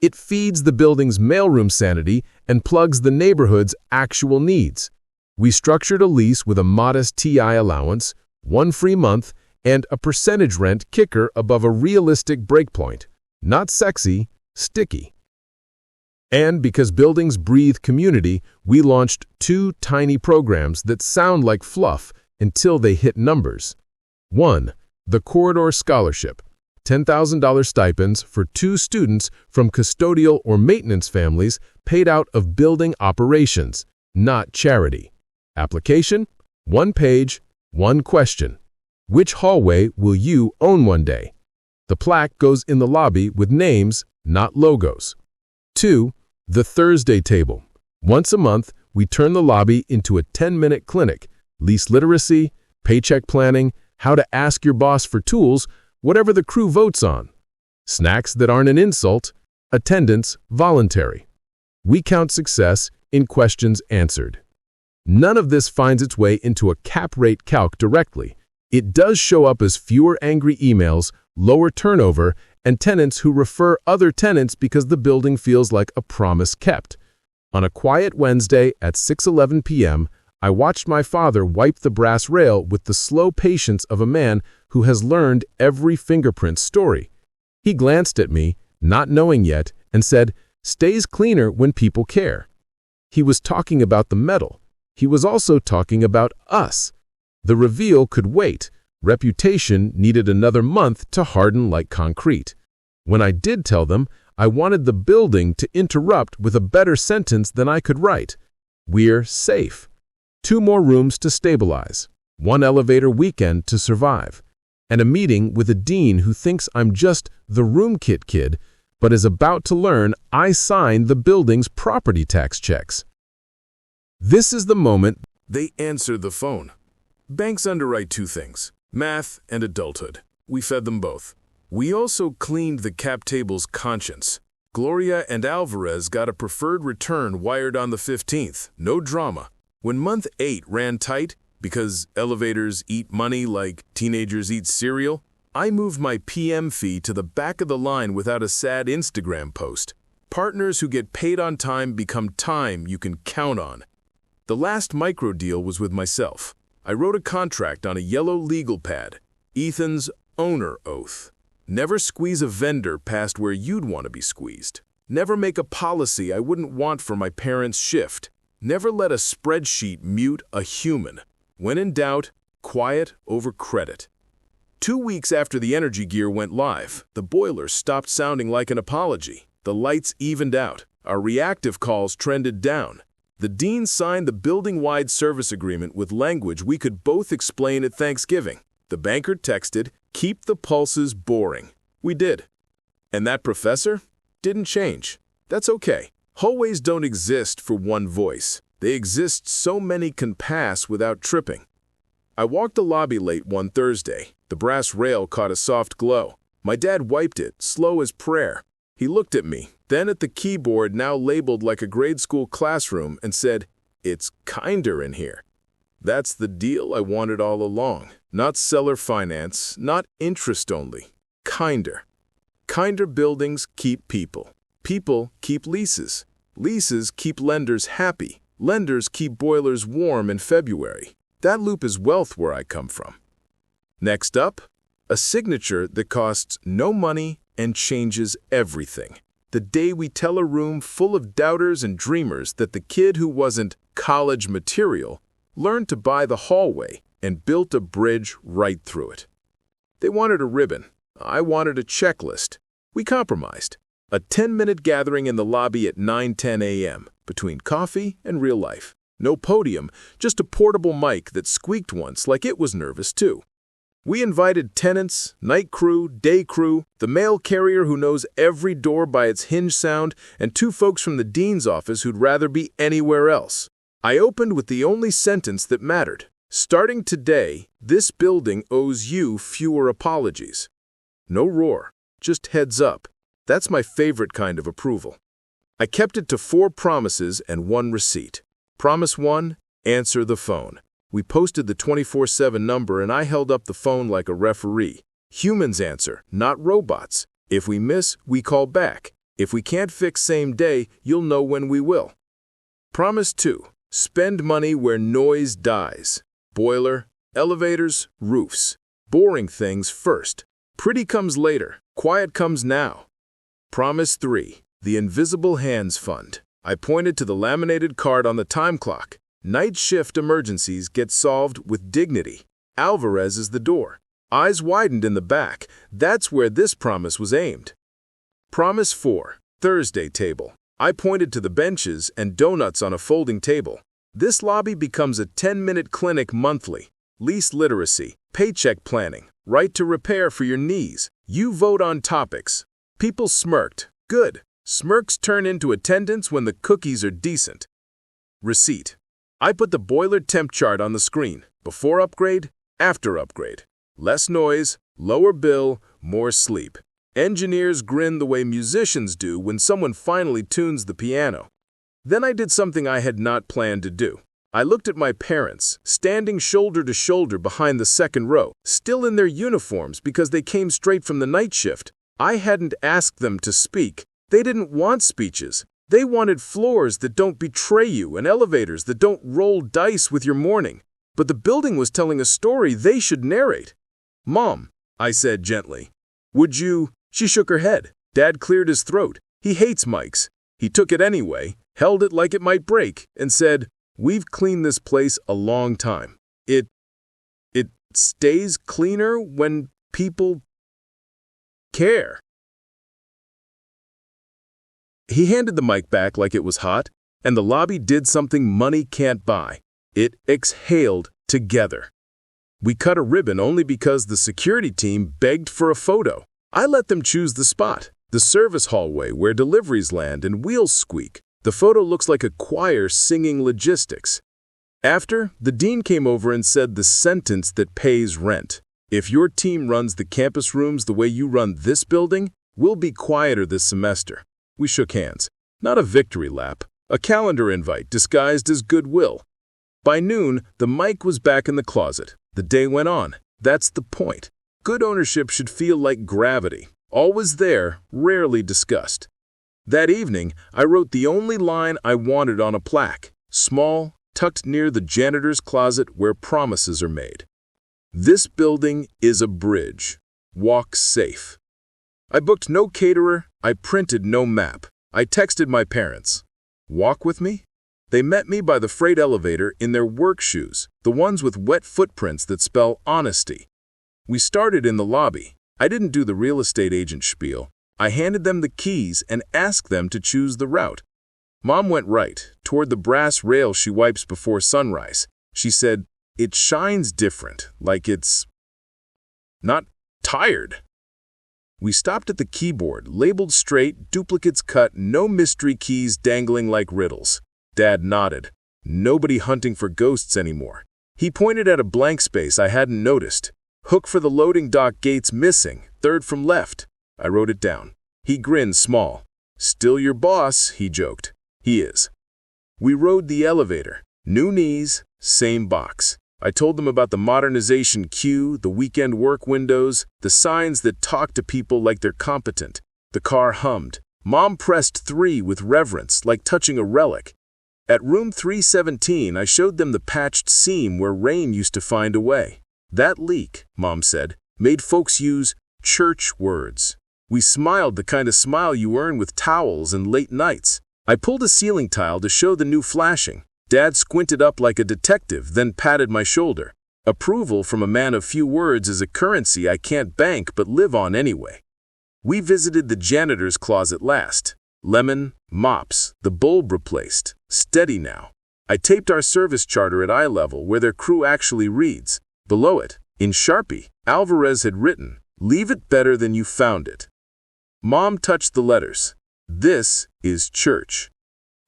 It feeds the building's mailroom sanity and plugs the neighborhood's actual needs. We structured a lease with a modest TI allowance, 1 free month, and a percentage rent kicker above a realistic breakpoint. Not sexy, sticky. And because buildings breathe community, we launched 2 tiny programs that sound like fluff until they hit numbers. 1. The Corridor Scholarship, $10,000 stipends for 2 students from custodial or maintenance families paid out of building operations, not charity. Application, 1 page, 1 question. Which hallway will you own one day? The plaque goes in the lobby with names, not logos. 2. The Thursday Table. Once a month, we turn the lobby into a 10-minute clinic. Lease literacy, paycheck planning, how to ask your boss for tools, whatever the crew votes on. Snacks that aren't an insult, attendance voluntary. We count success in questions answered. None of this finds its way into a cap rate calc directly. It does show up as fewer angry emails, lower turnover, and tenants who refer other tenants because the building feels like a promise kept. On a quiet Wednesday at 6:11 p.m., I watched my father wipe the brass rail with the slow patience of a man who has learned every fingerprint story. He glanced at me, not knowing yet, and said, "Stays cleaner when people care." He was talking about the metal. He was also talking about us. The reveal could wait. Reputation needed another month to harden like concrete. When I did tell them, I wanted the building to interrupt with a better sentence than I could write. We're safe. 2 more rooms to stabilize. 1 elevator weekend to survive. And a meeting with a dean who thinks I'm just the room kit kid, but is about to learn I signed the building's property tax checks. This is the moment They answer the phone. Banks underwrite 2 things, math and adulthood. We fed them both. We also cleaned the cap table's conscience. Gloria and Alvarez got a preferred return wired on the 15th. No drama. When month 8 ran tight, because elevators eat money like teenagers eat cereal, I moved my PM fee to the back of the line without a sad Instagram post. Partners who get paid on time become time you can count on. The last micro deal was with myself. I wrote a contract on a yellow legal pad. Ethan's owner oath. Never squeeze a vendor past where you'd want to be squeezed. Never make a policy I wouldn't want for my parents' shift. Never let a spreadsheet mute a human. When in doubt, quiet over credit. 2 weeks after the energy gear went live, the boiler stopped sounding like an apology. The lights evened out. Our reactive calls trended down. The dean signed the building-wide service agreement with language we could both explain at Thanksgiving. The banker texted, "Keep the pulses boring." We did. And that professor didn't change. That's okay. Hallways don't exist for one voice. They exist so many can pass without tripping. I walked the lobby late one Thursday. The brass rail caught a soft glow. My dad wiped it, slow as prayer. He looked at me, then at the keyboard now labeled like a grade school classroom, and said, "It's kinder in here." That's the deal I wanted all along. Not seller finance, not interest only. Kinder. Kinder buildings keep people. People keep leases. Leases keep lenders happy. Lenders keep boilers warm in February. That loop is wealth where I come from. Next up, a signature that costs no money and changes everything. The day we tell a room full of doubters and dreamers that the kid who wasn't college material learned to buy the hallway and built a bridge right through it. They wanted a ribbon. I wanted a checklist. We compromised. A 10-minute gathering in the lobby at 9:10 a.m. between coffee and real life. No podium, just a portable mic that squeaked once like it was nervous too. We invited tenants, night crew, day crew, the mail carrier who knows every door by its hinge sound, and two folks from the dean's office who'd rather be anywhere else. I opened with the only sentence that mattered. Starting today, this building owes you fewer apologies. No roar, just heads up. That's my favorite kind of approval. I kept it to 4 promises and 1 receipt. Promise 1, answer the phone. We posted the 24/7 number and I held up the phone like a referee. Humans answer, not robots. If we miss, we call back. If we can't fix same day, you'll know when we will. Promise 2, spend money where noise dies. Boiler, elevators, roofs. Boring things first. Pretty comes later. Quiet comes now. Promise 3, the Invisible Hands Fund. I pointed to the laminated card on the time clock. Night shift emergencies get solved with dignity. Alvarez is the door. Eyes widened in the back. That's where this promise was aimed. Promise 4, Thursday table. I pointed to the benches and donuts on a folding table. This lobby becomes a 10-minute clinic monthly. Lease literacy, paycheck planning, right to repair for your knees. You vote on topics. People smirked. Good. Smirks turn into attendance when the cookies are decent. Receipt. I put the boiler temp chart on the screen. Before upgrade, after upgrade. Less noise, lower bill, more sleep. Engineers grin the way musicians do when someone finally tunes the piano. Then I did something I had not planned to do. I looked at my parents, standing shoulder to shoulder behind the second row, still in their uniforms because they came straight from the night shift. I hadn't asked them to speak. They didn't want speeches. They wanted floors that don't betray you and elevators that don't roll dice with your morning. But the building was telling a story they should narrate. "Mom," I said gently, "would you?" She shook her head. Dad cleared his throat. He hates mics. He took it anyway, held it like it might break, and said, "We've cleaned this place a long time. It stays cleaner when people care." He handed the mic back like it was hot, and the lobby did something money can't buy. It exhaled together. We cut a ribbon only because the security team begged for a photo. I let them choose the spot, the service hallway where deliveries land and wheels squeak. The photo looks like a choir singing logistics. After, the dean came over and said the sentence that pays rent. If your team runs the campus rooms the way you run this building, we'll be quieter this semester. We shook hands. Not a victory lap, a calendar invite disguised as goodwill. By noon, the mic was back in the closet. The day went on. That's the point. Good ownership should feel like gravity. Always there, rarely discussed. That evening, I wrote the only line I wanted on a plaque. Small, tucked near the janitor's closet where promises are made. This building is a bridge. Walk safe. I booked no caterer. I printed no map. I texted my parents. Walk with me? They met me by the freight elevator in their work shoes, the ones with wet footprints that spell honesty. We started in the lobby. I didn't do the real estate agent spiel. I handed them the keys and asked them to choose the route. Mom went right, toward the brass rail she wipes before sunrise. She said, "It shines different, like it's not tired. We stopped at the keyboard, labeled straight, duplicates cut, no mystery keys dangling like riddles. Dad nodded. Nobody hunting for ghosts anymore. He pointed at a blank space I hadn't noticed. Hook for the loading dock gates missing, third from left. I wrote it down. He grinned small. Still your boss, he joked. He is. We rode the elevator. New knees, same box. I told them about the modernization queue, the weekend work windows, the signs that talk to people like they're competent. The car hummed. Mom pressed 3 with reverence, like touching a relic. At room 317, I showed them the patched seam where rain used to find a way. That leak, Mom said, made folks use church words. We smiled the kind of smile you earn with towels and late nights. I pulled a ceiling tile to show the new flashing. Dad squinted up like a detective, then patted my shoulder. Approval from a man of few words is a currency I can't bank but live on anyway. We visited the janitor's closet last. Lemon, mops, the bulb replaced. Steady now. I taped our service charter at eye level where their crew actually reads. Below it, in Sharpie, Alvarez had written, "Leave it better than you found it." Mom touched the letters. This is church.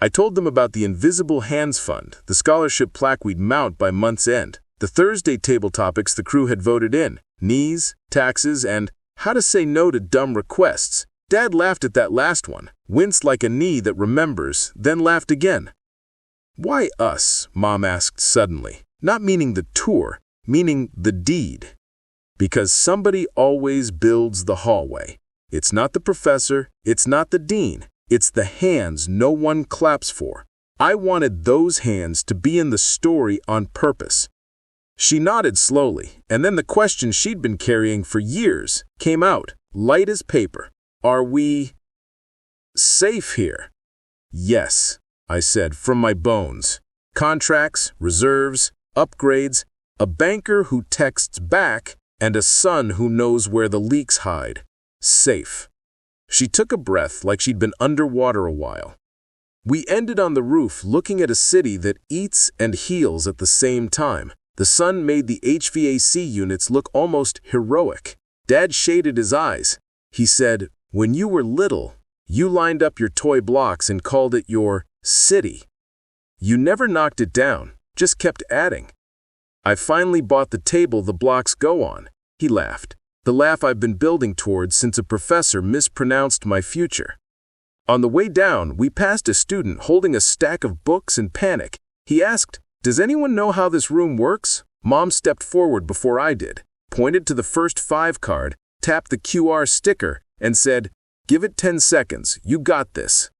I told them about the Invisible Hands Fund, the scholarship plaque we'd mount by month's end, the Thursday table topics the crew had voted in, knees, taxes, and how to say no to dumb requests. Dad laughed at that last one, winced like a knee that remembers, then laughed again. Why us? Mom asked suddenly, not meaning the tour, meaning the deed. Because somebody always builds the hallway. It's not the professor, it's not the dean. It's the hands no one claps for. I wanted those hands to be in the story on purpose. She nodded slowly, and then the question she'd been carrying for years came out, light as paper. Are we safe here? Yes, I said from my bones. Contracts, reserves, upgrades, a banker who texts back, and a son who knows where the leaks hide. Safe. She took a breath like she'd been underwater a while. We ended on the roof looking at a city that eats and heals at the same time. The sun made the HVAC units look almost heroic. Dad shaded his eyes. He said, when you were little, you lined up your toy blocks and called it your city. You never knocked it down, just kept adding. I finally bought the table the blocks go on. He laughed. The laugh I've been building towards since a professor mispronounced my future. On the way down, we passed a student holding a stack of books in panic. He asked, "Does anyone know how this room works?" Mom stepped forward before I did, pointed to the first 5 card, tapped the QR sticker, and said, "Give it 10 seconds, you got this."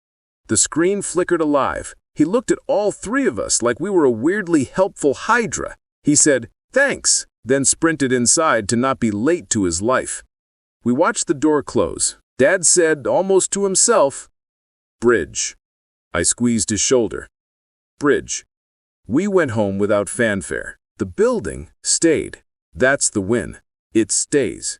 The screen flickered alive. He looked at all 3 of us like we were a weirdly helpful hydra. He said, "Thanks," then sprinted inside to not be late to his life. We watched the door close. Dad said, almost to himself, "Bridge." I squeezed his shoulder. Bridge. We went home without fanfare. The building stayed. That's the win. It stays.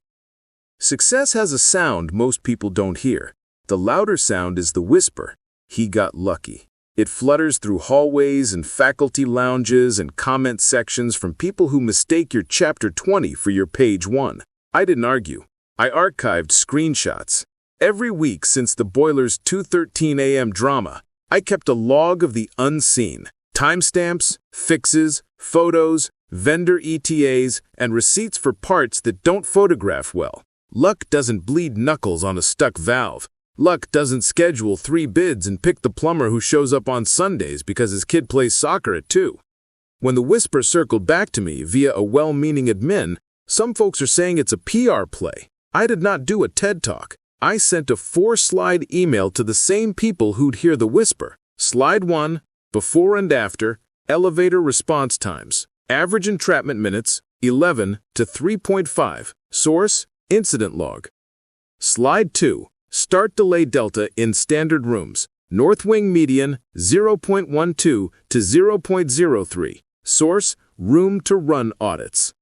Success has a sound most people don't hear. The louder sound is the whisper. He got lucky. It flutters through hallways and faculty lounges and comment sections from people who mistake your chapter 20 for your page 1. I didn't argue. I archived screenshots. Every week since the Boilers' 2:13 a.m. drama, I kept a log of the unseen. Timestamps, fixes, photos, vendor ETAs, and receipts for parts that don't photograph well. Luck doesn't bleed knuckles on a stuck valve. Luck doesn't schedule 3 bids and pick the plumber who shows up on Sundays because his kid plays soccer at 2. When the whisper circled back to me via a well-meaning admin, some folks are saying it's a PR play. I did not do a TED Talk. I sent a 4-slide email to the same people who'd hear the whisper. Slide 1, before and after, elevator response times. Average entrapment minutes, 11 to 3.5. Source, incident log. Slide 2. Start delay delta in standard rooms. North wing median 0.12 to 0.03. Source, room to run audits.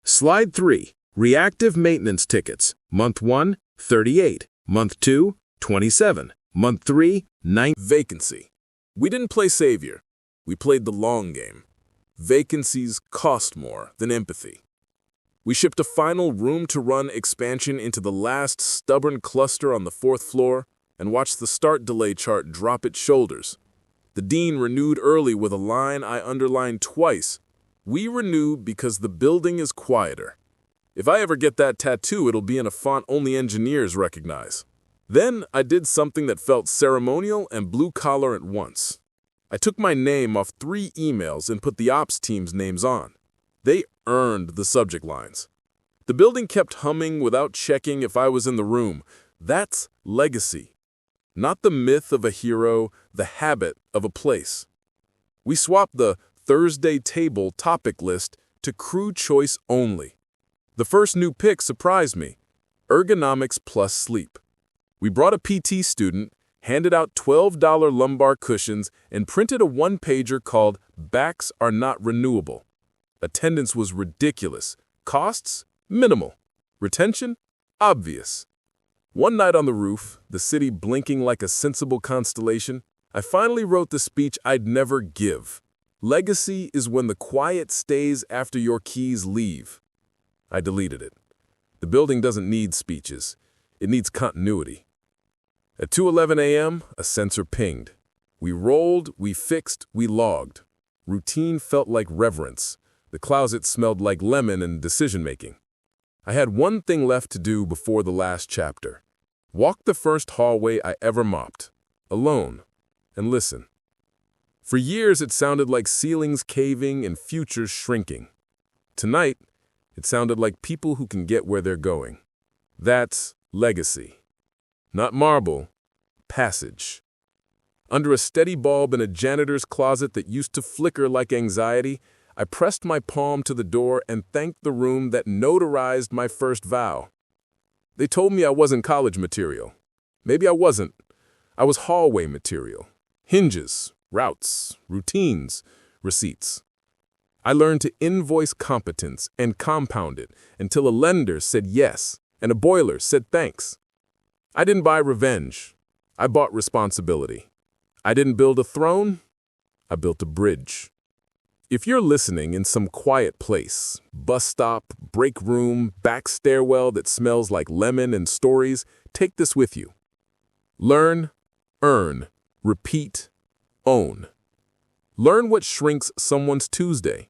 Slide 3. Reactive maintenance tickets. Month 1, 38. Month 2, 27. Month 3, 9. Vacancy. We didn't play savior. We played the long game. Vacancies cost more than empathy. We shipped a final room-to-run expansion into the last stubborn cluster on the 4th floor and watched the start delay chart drop its shoulders. The dean renewed early with a line I underlined twice. We renewed because the building is quieter. If I ever get that tattoo, it'll be in a font only engineers recognize. Then I did something that felt ceremonial and blue-collar at once. I took my name off 3 emails and put the ops team's names on. They earned the subject lines. The building kept humming without checking if I was in the room. That's legacy. Not the myth of a hero, the habit of a place. We swapped the Thursday table topic list to crew choice only. The first new pick surprised me: ergonomics plus sleep. We brought a PT student, handed out $12 lumbar cushions, and printed a one-pager called "Backs Are Not Renewable." Attendance was ridiculous. Costs? Minimal. Retention? Obvious. One night on the roof, the city blinking like a sensible constellation, I finally wrote the speech I'd never give. Legacy is when the quiet stays after your keys leave. I deleted it. The building doesn't need speeches. It needs continuity. At 2:11 a.m., a sensor pinged. We rolled, we fixed, we logged. Routine felt like reverence. The closet smelled like lemon and decision-making. I had one thing left to do before the last chapter. Walk the first hallway I ever mopped, alone, and listen. For years, it sounded like ceilings caving and futures shrinking. Tonight, it sounded like people who can get where they're going. That's legacy. Not marble, passage. Under a steady bulb in a janitor's closet that used to flicker like anxiety, I pressed my palm to the door and thanked the room that notarized my first vow. They told me I wasn't college material. Maybe I wasn't. I was hallway material. Hinges, routes, routines, receipts. I learned to invoice competence and compound it until a lender said yes and a boiler said thanks. I didn't buy revenge. I bought responsibility. I didn't build a throne. I built a bridge. If you're listening in some quiet place, bus stop, break room, back stairwell that smells like lemon and stories, take this with you. Learn, earn, repeat, own. Learn what shrinks someone's Tuesday.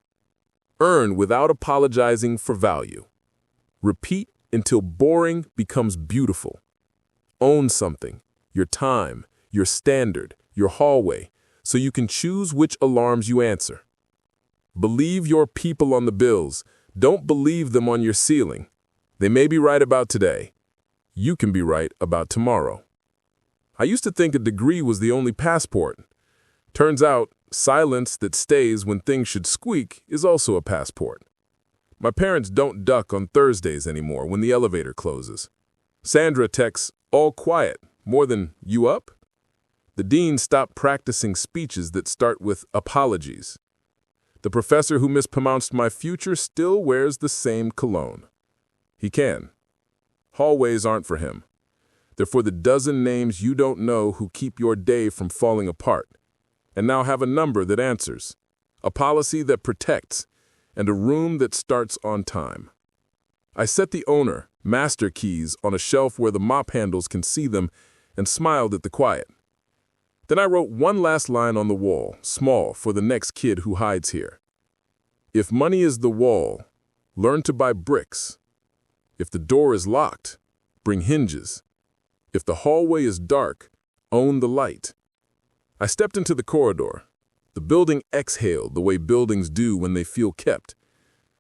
Earn without apologizing for value. Repeat until boring becomes beautiful. Own something, your time, your standard, your hallway, so you can choose which alarms you answer. Believe your people on the bills. Don't believe them on your ceiling. They may be right about today. You can be right about tomorrow. I used to think a degree was the only passport. Turns out, silence that stays when things should squeak is also a passport. My parents don't duck on Thursdays anymore when the elevator closes. Sandra texts, "All quiet," more than "You up?" The dean stopped practicing speeches that start with apologies. The professor who mispronounced my future still wears the same cologne. He can. Hallways aren't for him. They're for the dozen names you don't know who keep your day from falling apart, and now have a number that answers, a policy that protects, and a room that starts on time. I set the owner, master keys, on a shelf where the mop handles can see them, and smiled at the quiet. Then I wrote one last line on the wall, small, for the next kid who hides here. If money is the wall, learn to buy bricks. If the door is locked, bring hinges. If the hallway is dark, own the light. I stepped into the corridor. The building exhaled the way buildings do when they feel kept.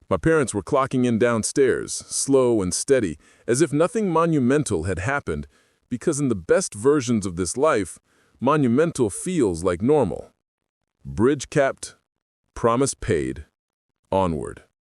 My parents were clocking in downstairs, slow and steady, as if nothing monumental had happened, because in the best versions of this life, monumental feels like normal. Bridge capped, promise paid, onward.